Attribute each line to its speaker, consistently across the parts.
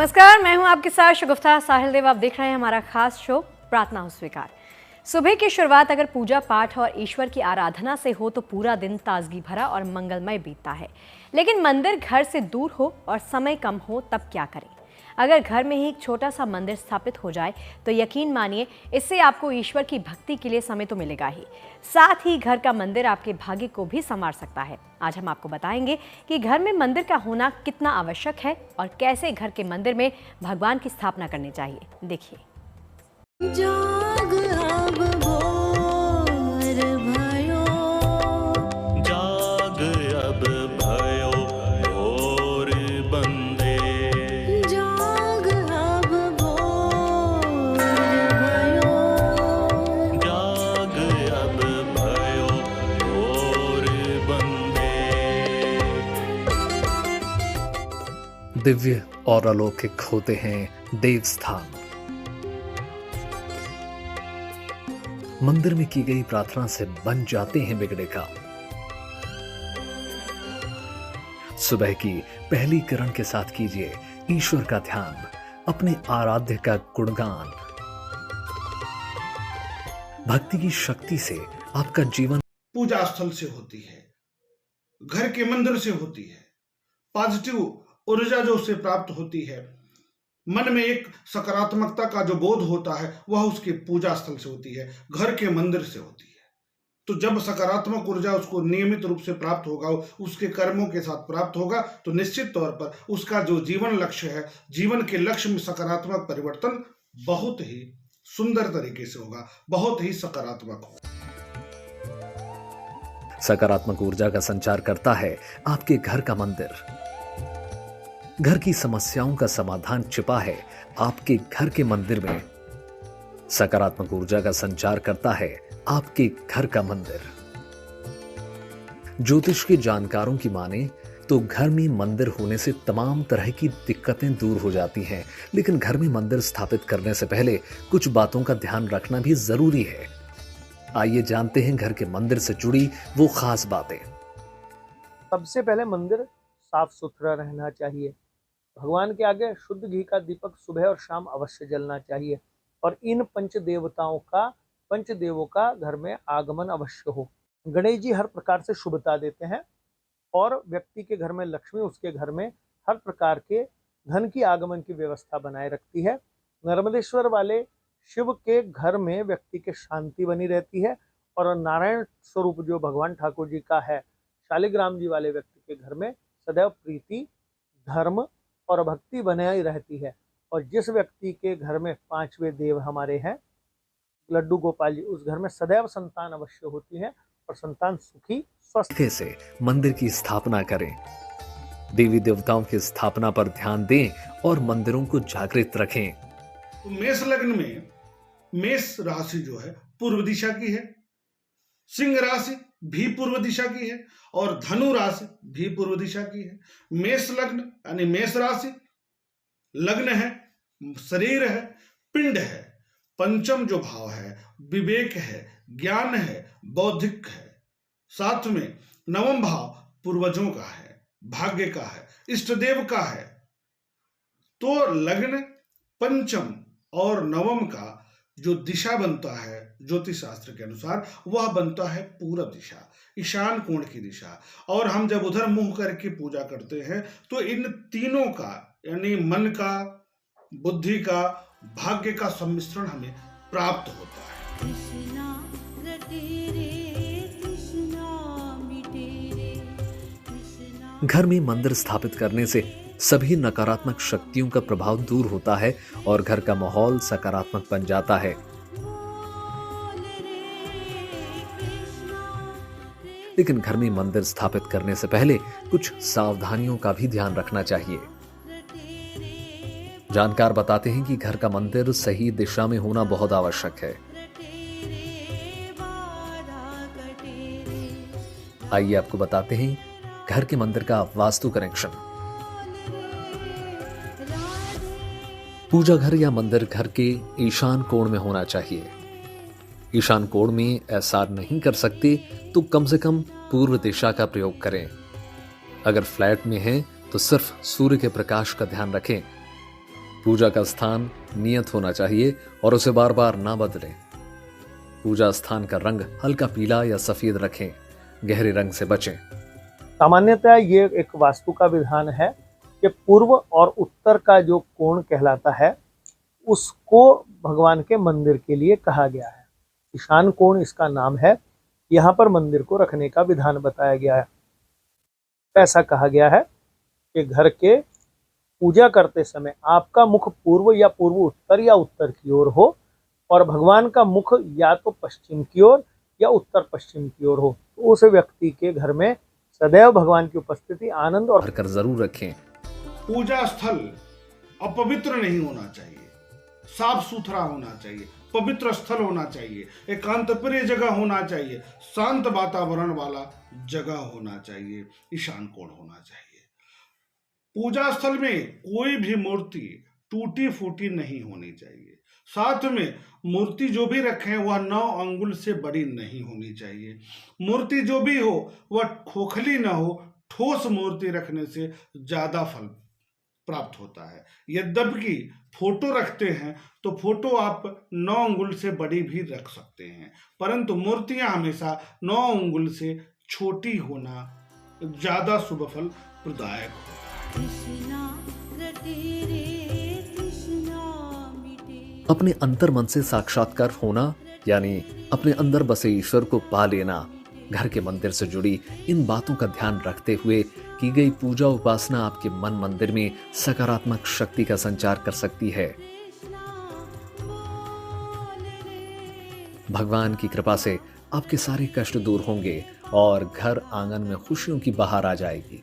Speaker 1: नमस्कार, मैं हूं आपके साथ शगुफ्ता साहिल देव। आप देख रहे हैं हमारा खास शो प्रार्थना हो स्वीकार। सुबह की शुरुआत अगर पूजा पाठ और ईश्वर की आराधना से हो तो पूरा दिन ताजगी भरा और मंगलमय बीतता है। लेकिन मंदिर घर से दूर हो और समय कम हो तब क्या करें? अगर घर में ही एक छोटा सा मंदिर स्थापित हो जाए तो यकीन मानिए इससे आपको ईश्वर की भक्ति के लिए समय तो मिलेगा ही, साथ ही घर का मंदिर आपके भाग्य को भी संवार सकता है। आज हम आपको बताएंगे कि घर में मंदिर का होना कितना आवश्यक है और कैसे घर के मंदिर में भगवान की स्थापना करनी चाहिए। देखिए।
Speaker 2: दिव्य और अलौकिक होते हैं देवस्थान। मंदिर में की गई प्रार्थना से बन जाते हैं बिगड़े काम। सुबह की पहली किरण के साथ कीजिए ईश्वर का ध्यान, अपने आराध्य का गुणगान। भक्ति की शक्ति से आपका जीवन
Speaker 3: पूजा स्थल से होती है, घर के मंदिर से होती है। पॉजिटिव ऊर्जा जो उससे प्राप्त होती है, मन में एक सकारात्मकता का जो बोध होता है वह उसके पूजा स्थल से होती है, घर के मंदिर से होती है। तो जब सकारात्मक ऊर्जा उसको नियमित रूप से प्राप्त होगा, उसके कर्मों के साथ प्राप्त होगा, तो निश्चित तौर पर उसका जो जीवन लक्ष्य है, जीवन के लक्ष्य में सकारात्मक परिवर्तन बहुत ही सुंदर तरीके से होगा, बहुत ही सकारात्मक होगा।
Speaker 2: सकारात्मक ऊर्जा का संचार करता है आपके घर का मंदिर। घर की समस्याओं का समाधान छिपा है आपके घर के मंदिर में। सकारात्मक ऊर्जा का संचार करता है आपके घर का मंदिर। ज्योतिष के जानकारों की माने तो घर में मंदिर होने से तमाम तरह की दिक्कतें दूर हो जाती हैं, लेकिन घर में मंदिर स्थापित करने से पहले कुछ बातों का ध्यान रखना भी जरूरी है। आइए जानते हैं घर के मंदिर से जुड़ी वो खास बातें।
Speaker 4: सबसे पहले मंदिर साफ सुथरा रहना चाहिए। भगवान के आगे शुद्ध घी का दीपक सुबह और शाम अवश्य जलना चाहिए और इन पंचदेवों का घर में आगमन अवश्य हो। गणेश जी हर प्रकार से शुभता देते हैं और व्यक्ति के घर में लक्ष्मी उसके घर में हर प्रकार के धन की आगमन की व्यवस्था बनाए रखती है। नर्मदेश्वर वाले शिव के घर में व्यक्ति के शांति बनी रहती है और नारायण स्वरूप जो भगवान ठाकुर जी का है, शालिग्राम जी वाले व्यक्ति के घर में सदैव प्रीति, धर्म और भक्ति बनाई रहती है। और जिस व्यक्ति के घर में पांचवें देव हमारे हैं लड्डू गोपाल जी, उस घर में सदैव संतान अवश्य होती है और संतान सुखी स्वस्थ
Speaker 2: से मंदिर की स्थापना करें। देवी देवताओं की स्थापना पर ध्यान दें और मंदिरों को जागृत रखें।
Speaker 3: तो मेष लग्न में मेष राशि जो है पूर्व दिशा की है, सिंह राशि भी पूर्व दिशा की है और धनु राशि भी पूर्व दिशा की है। मेष लग्न यानी मेष राशि लग्न है, शरीर है, पिंड है, पंचम जो भाव है विवेक है, ज्ञान है, बौद्धिक है। साथ में नवम भाव पूर्वजों का है, भाग्य का है, इष्ट देव का है। तो लग्न, पंचम और नवम का जो दिशा बनता है ज्योतिष शास्त्र के अनुसार वह बनता है पूर्व दिशा, ईशान कोण की दिशा। और हम जब उधर मुंह करके पूजा करते हैं तो इन तीनों का यानी मन का, बुद्धि का, भाग्य का सम्मिश्रण हमें प्राप्त होता है।
Speaker 2: घर में मंदिर स्थापित करने से सभी नकारात्मक शक्तियों का प्रभाव दूर होता है और घर का माहौल सकारात्मक बन जाता है। लेकिन घर में मंदिर स्थापित करने से पहले कुछ सावधानियों का भी ध्यान रखना चाहिए। जानकार बताते हैं कि घर का मंदिर सही दिशा में होना बहुत आवश्यक है। आइए आपको बताते हैं घर के मंदिर का वास्तु कनेक्शन। पूजा घर या मंदिर घर के ईशान कोण में होना चाहिए। ईशान कोण में ऐसा नहीं कर सकते तो कम से कम पूर्व दिशा का प्रयोग करें। अगर फ्लैट में है तो सिर्फ सूर्य के प्रकाश का ध्यान रखें। पूजा का स्थान नियत होना चाहिए और उसे बार बार ना बदलें। पूजा स्थान का रंग हल्का पीला या सफेद रखें, गहरे रंग से बचें।
Speaker 4: सामान्यतः ये एक वास्तु का विधान है कि पूर्व और उत्तर का जो कोण कहलाता है उसको भगवान के मंदिर के लिए कहा गया है। ईशान कोण इसका नाम है। यहाँ पर मंदिर को रखने का विधान बताया गया है। ऐसा कहा गया है कि घर के पूजा करते समय आपका मुख पूर्व या पूर्व उत्तर या उत्तर की ओर हो और भगवान का मुख या तो पश्चिम की ओर या उत्तर पश्चिम की ओर हो, तो उस व्यक्ति के घर में सदैव भगवान की उपस्थिति आनंद और
Speaker 2: कर जरूर रखें।
Speaker 3: पूजा स्थल अपवित्र नहीं होना चाहिए, साफ सुथरा होना चाहिए, पवित्र स्थल होना चाहिए, एकांत प्रिय जगह होना चाहिए, शांत वातावरण वाला जगह होना चाहिए, ईशान कोण होना चाहिए। पूजा स्थल में कोई भी मूर्ति टूटी फूटी नहीं होनी चाहिए। साथ में मूर्ति जो भी रखें वह 9 अंगुल से बड़ी नहीं होनी चाहिए। मूर्ति जो भी हो वह खोखली न हो। ठोस मूर्ति रखने से ज्यादा फल प्राप्त होता है। यद्यपि फोटो रखते हैं तो फोटो आप 9 अंगुल से बड़ी भी रख सकते हैं, परंतु मूर्तियां हमेशा 9 अंगुल से छोटी होना ज्यादा शुभ फल प्रदायक होता है।
Speaker 2: अपने अंतर मन से साक्षात्कार होना यानी अपने अंदर बसे ईश्वर को पा लेना। घर के मंदिर से जुड़ी इन बातों का ध्यान रखते हुए की गई पूजा उपासना आपके मन मंदिर में सकारात्मक शक्ति का संचार कर सकती है। भगवान की कृपा से आपके सारे कष्ट दूर होंगे और घर आंगन में खुशियों की बहार आ जाएगी।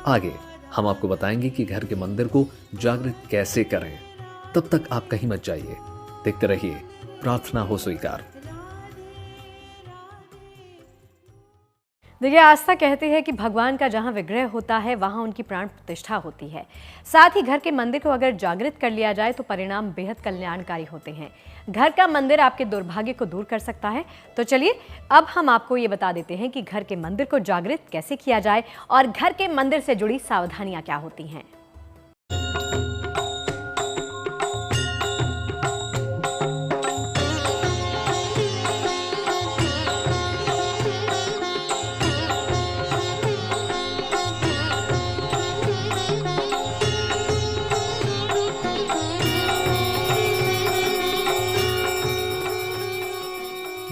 Speaker 2: आगे हम आपको बताएंगे कि घर के मंदिर को जागृत कैसे करें। तब तक आप कहीं मत जाइए, देखते रहिए प्रार्थना हो स्वीकार।
Speaker 1: देखिए, आस्था कहती है कि भगवान का जहाँ विग्रह होता है वहाँ उनकी प्राण प्रतिष्ठा होती है। साथ ही घर के मंदिर को अगर जागृत कर लिया जाए तो परिणाम बेहद कल्याणकारी होते हैं। घर का मंदिर आपके दुर्भाग्य को दूर कर सकता है। तो चलिए अब हम आपको ये बता देते हैं कि घर के मंदिर को जागृत कैसे किया जाए और घर के मंदिर से जुड़ी सावधानियां क्या होती हैं।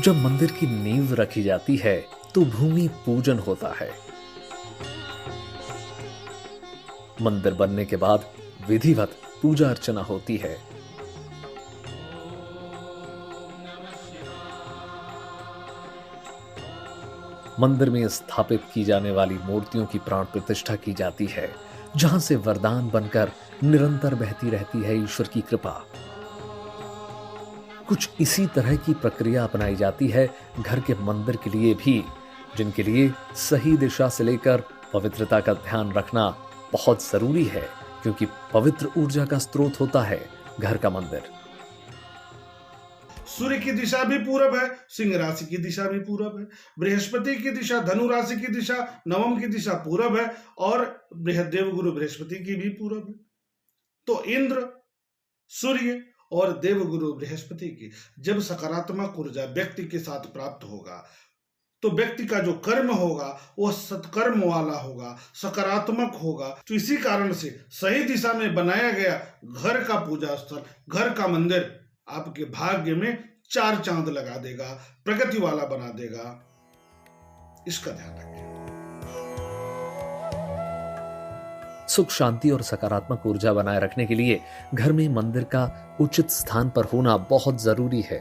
Speaker 2: जब मंदिर की नींव रखी जाती है तो भूमि पूजन होता है। मंदिर बनने के बाद विधिवत पूजा अर्चना होती है। मंदिर में स्थापित की जाने वाली मूर्तियों की प्राण प्रतिष्ठा की जाती है, जहां से वरदान बनकर निरंतर बहती रहती है ईश्वर की कृपा। कुछ इसी तरह की प्रक्रिया अपनाई जाती है घर के मंदिर के लिए भी, जिनके लिए सही दिशा से लेकर पवित्रता का ध्यान रखना बहुत जरूरी है, क्योंकि पवित्र ऊर्जा का स्रोत होता है घर का मंदिर।
Speaker 3: सूर्य की दिशा भी पूरब है, सिंह राशि की दिशा भी पूरब है, बृहस्पति की दिशा, धनु राशि की दिशा, नवम की दिशा पूरब है और देव गुरु बृहस्पति की भी पूरब है। तो इंद्र, सूर्य और देवगुरु बृहस्पति की जब सकारात्मक ऊर्जा व्यक्ति के साथ प्राप्त होगा तो व्यक्ति का जो कर्म होगा वो सत्कर्म वाला होगा, सकारात्मक होगा। तो इसी कारण से सही दिशा में बनाया गया घर का पूजा स्थल, घर का मंदिर आपके भाग्य में 4 चांद लगा देगा, प्रगति वाला बना देगा। इसका ध्यान रखें।
Speaker 2: सुख, शांति और सकारात्मक ऊर्जा बनाए रखने के लिए घर में मंदिर का उचित स्थान पर होना बहुत जरूरी है।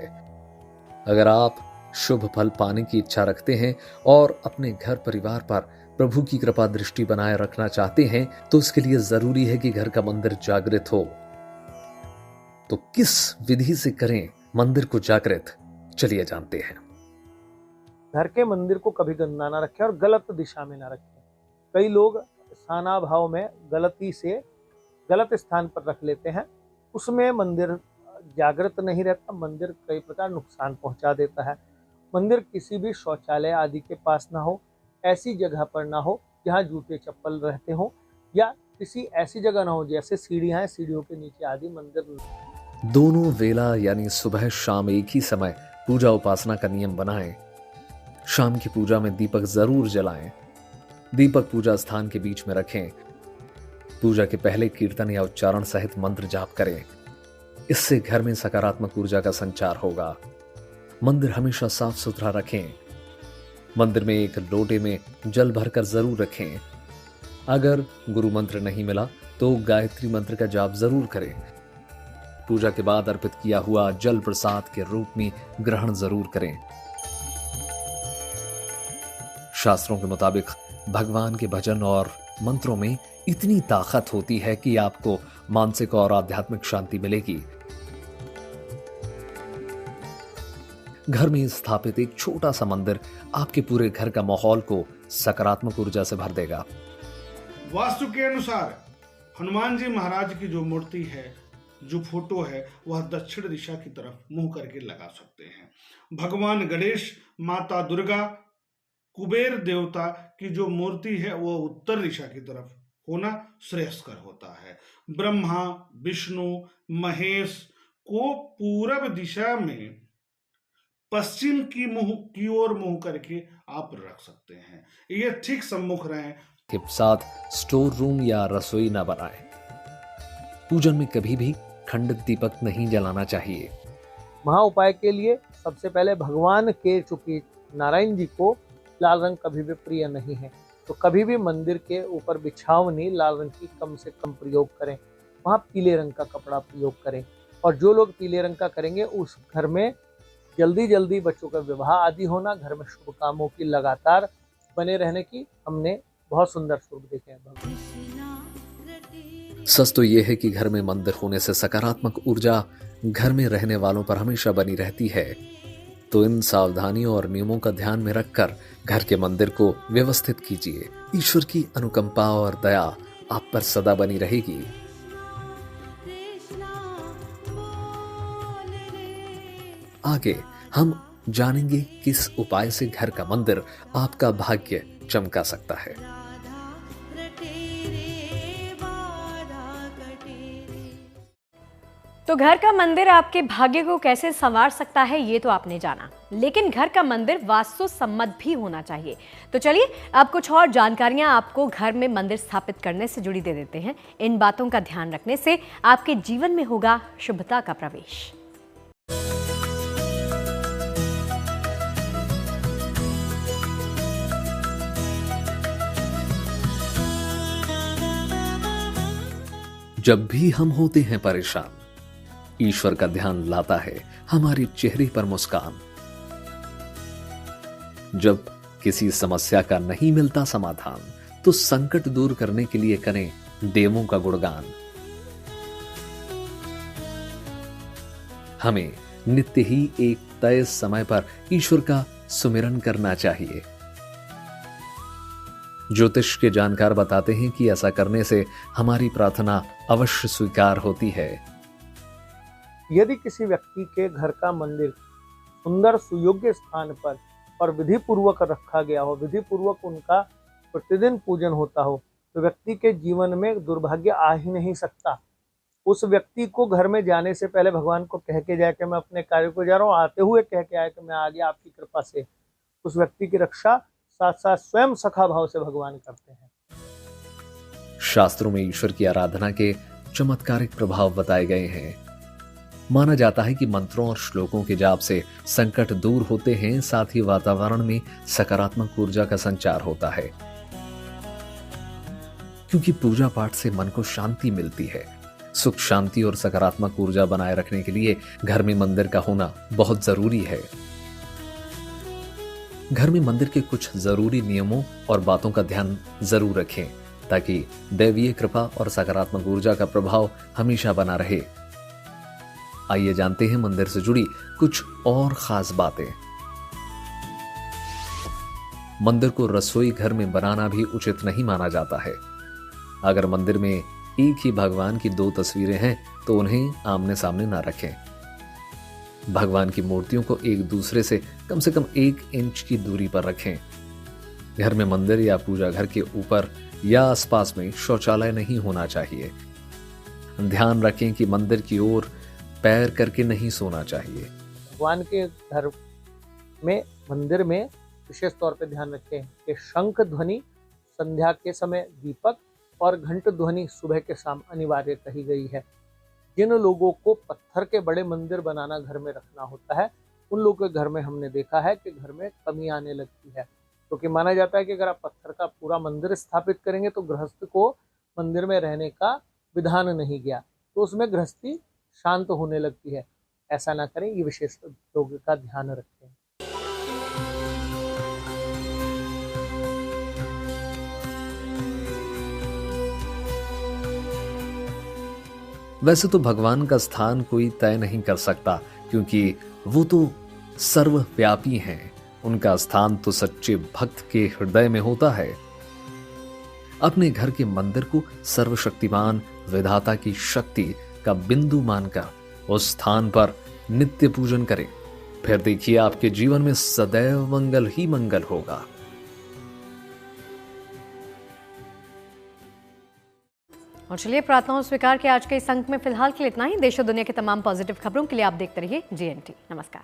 Speaker 2: अगर आप शुभ फल पाने की इच्छा रखते हैं और अपने घर परिवार पर प्रभु की कृपा दृष्टि बनाए रखना चाहते हैं तो इसके लिए जरूरी है कि घर का मंदिर जागृत हो। तो किस विधि से करें मंदिर को जागृत, चलिए जानते हैं।
Speaker 4: घर के मंदिर को कभी गंदा ना रखें और गलत दिशा में ना रखें। कई लोग स्थानाभाव में गलती से गलत स्थान पर रख लेते हैं, उसमें मंदिर जागृत नहीं रहता, मंदिर कई प्रकार नुकसान पहुंचा देता है। मंदिर किसी भी शौचालय आदि के पास ना हो, ऐसी जगह पर ना हो जहां जूते चप्पल रहते हो या किसी ऐसी जगह ना हो जैसे सीढ़ियां हैं, सीढ़ियों के नीचे आदि मंदिर।
Speaker 2: दोनों वेला यानी सुबह शाम एक ही समय पूजा उपासना का नियम बनाएं। शाम की पूजा में दीपक जरूर जलाएं। दीपक पूजा स्थान के बीच में रखें। पूजा के पहले कीर्तन या उच्चारण सहित मंत्र जाप करें। इससे घर में सकारात्मक ऊर्जा का संचार होगा। मंदिर हमेशा साफ सुथरा रखें। मंदिर में एक लोटे में जल भरकर जरूर रखें। अगर गुरु मंत्र नहीं मिला तो गायत्री मंत्र का जाप जरूर करें। पूजा के बाद अर्पित किया हुआ जल प्रसाद के रूप में ग्रहण जरूर करें। शास्त्रों के मुताबिक भगवान के भजन और मंत्रों में इतनी ताकत होती है कि आपको मानसिक और आध्यात्मिक शांति मिलेगी। घर में स्थापित एक छोटा सा मंदिर आपके पूरे घर का माहौल को सकारात्मक ऊर्जा से भर देगा।
Speaker 3: वास्तु के अनुसार हनुमान जी महाराज की जो मूर्ति है, जो फोटो है, वह दक्षिण दिशा की तरफ मुंह करके लगा सकते हैं। भगवान गणेश, माता दुर्गा, कुबेर देवता की जो मूर्ति है वह उत्तर दिशा की तरफ होना श्रेयस्कर होता है। ब्रह्मा, विष्णु, महेश को पूरब दिशा में पश्चिम की ओर मुंह करके आप रख सकते हैं। ये ठीक सम्मुख रहें।
Speaker 2: के साथ स्टोर रूम या रसोई न बनाएं। पूजन में कभी भी खंडित दीपक नहीं जलाना चाहिए।
Speaker 4: महा उपाय के लिए सबसे पहले भगवान के, चूंकि नारायण जी को लाल रंग कभी भी प्रिय नहीं है, तो कभी भी मंदिर के ऊपर बिछावनी लाल रंग की कम से कम प्रयोग करें। वहाँ पीले रंग का कपड़ा प्रयोग करें। और जो लोग पीले रंग का करेंगे उस घर में जल्दी जल्दी बच्चों का विवाह आदि होना, घर में शुभ कामों की लगातार बने रहने की हमने बहुत सुंदर स्वरूप देखे हैं।
Speaker 2: सच तो यह है कि घर में मंदिर होने से सकारात्मक ऊर्जा घर में रहने वालों पर हमेशा बनी रहती है। तो इन सावधानियों और नियमों का ध्यान में रखकर घर के मंदिर को व्यवस्थित कीजिए। ईश्वर की अनुकंपा और दया आप पर सदा बनी रहेगी। आगे हम जानेंगे किस उपाय से घर का मंदिर आपका भाग्य चमका सकता है।
Speaker 1: तो घर का मंदिर आपके भाग्य को कैसे संवार सकता है ये तो आपने जाना, लेकिन घर का मंदिर वास्तु सम्मत भी होना चाहिए। तो चलिए अब कुछ और जानकारियां आपको घर में मंदिर स्थापित करने से जुड़ी दे देते हैं। इन बातों का ध्यान रखने से आपके जीवन में होगा शुभता का प्रवेश।
Speaker 2: जब भी हम होते हैं परेशान, ईश्वर का ध्यान लाता है हमारे चेहरे पर मुस्कान। जब किसी समस्या का नहीं मिलता समाधान, तो संकट दूर करने के लिए करें देवों का गुणगान। हमें नित्य ही एक तय समय पर ईश्वर का सुमिरन करना चाहिए। ज्योतिष के जानकार बताते हैं कि ऐसा करने से हमारी प्रार्थना अवश्य स्वीकार होती है।
Speaker 4: यदि किसी व्यक्ति के घर का मंदिर सुंदर सुयोग्य स्थान पर और विधि पूर्वक रखा गया हो, विधि पूर्वक उनका प्रतिदिन पूजन होता हो, तो व्यक्ति के जीवन में दुर्भाग्य आ ही नहीं सकता। उस व्यक्ति को घर में जाने से पहले भगवान को कह के जाए कि मैं अपने कार्य को जा रहा हूँ, आते हुए कह के आए कि मैं आ गया आपकी कृपा से। उस व्यक्ति की रक्षा साथ साथ स्वयं सखा भाव से भगवान करते हैं।
Speaker 2: शास्त्रों में ईश्वर की आराधना के चमत्कारिक प्रभाव बताए गए हैं। माना जाता है कि मंत्रों और श्लोकों के जाप से संकट दूर होते हैं, साथ ही वातावरण में सकारात्मक ऊर्जा का संचार होता है। क्योंकि पूजा पाठ से मन को शांति मिलती है। सुख, शांति और सकारात्मक ऊर्जा बनाए रखने के लिए घर में मंदिर का होना बहुत जरूरी है। घर में मंदिर के कुछ जरूरी नियमों और बातों का ध्यान जरूर रखें, ताकि दैवीय कृपा और सकारात्मक ऊर्जा का प्रभाव हमेशा बना रहे। आइए जानते हैं मंदिर से जुड़ी कुछ और खास बातें। मंदिर को रसोई घर में बनाना भी उचित नहीं माना जाता है। अगर मंदिर में एक ही भगवान की 2 तस्वीरें हैं तो उन्हें आमने सामने ना रखें। भगवान की मूर्तियों को एक दूसरे से कम 1 इंच की दूरी पर रखें। घर में मंदिर या पूजा घर के ऊपर या आसपास में शौचालय नहीं होना चाहिए। ध्यान रखें कि मंदिर की ओर पैर करके नहीं सोना चाहिए।
Speaker 4: भगवान के घर में, मंदिर में विशेष तौर पे ध्यान रखें कि शंख ध्वनि संध्या के समय, दीपक और घंट ध्वनि सुबह के शाम अनिवार्य कही गई है। जिन लोगों को पत्थर के बड़े मंदिर बनाना घर में रखना होता है, उन लोगों के घर में हमने देखा है कि घर में कमी आने लगती है, क्योंकि माना जाता है कि अगर आप पत्थर का पूरा मंदिर स्थापित करेंगे तो गृहस्थ को मंदिर में रहने का विधान नहीं गया, तो उसमें गृहस्थी शांत होने लगती है। ऐसा ना करें, ये विशेष लोगों का ध्यान रखें।
Speaker 2: वैसे तो भगवान का स्थान कोई तय नहीं कर सकता, क्योंकि वो तो सर्वव्यापी हैं। उनका स्थान तो सच्चे भक्त के हृदय में होता है। अपने घर के मंदिर को सर्वशक्तिमान विधाता की शक्ति का बिंदु मानकर उस स्थान पर नित्य पूजन करें। फिर देखिए आपके जीवन में सदैव मंगल ही मंगल होगा।
Speaker 1: और चलिए, प्रार्थनाओं स्वीकार के आज के इस अंक में फिलहाल के लिए इतना ही। देश और दुनिया की तमाम पॉजिटिव खबरों के लिए आप देखते रहिए GNT। नमस्कार।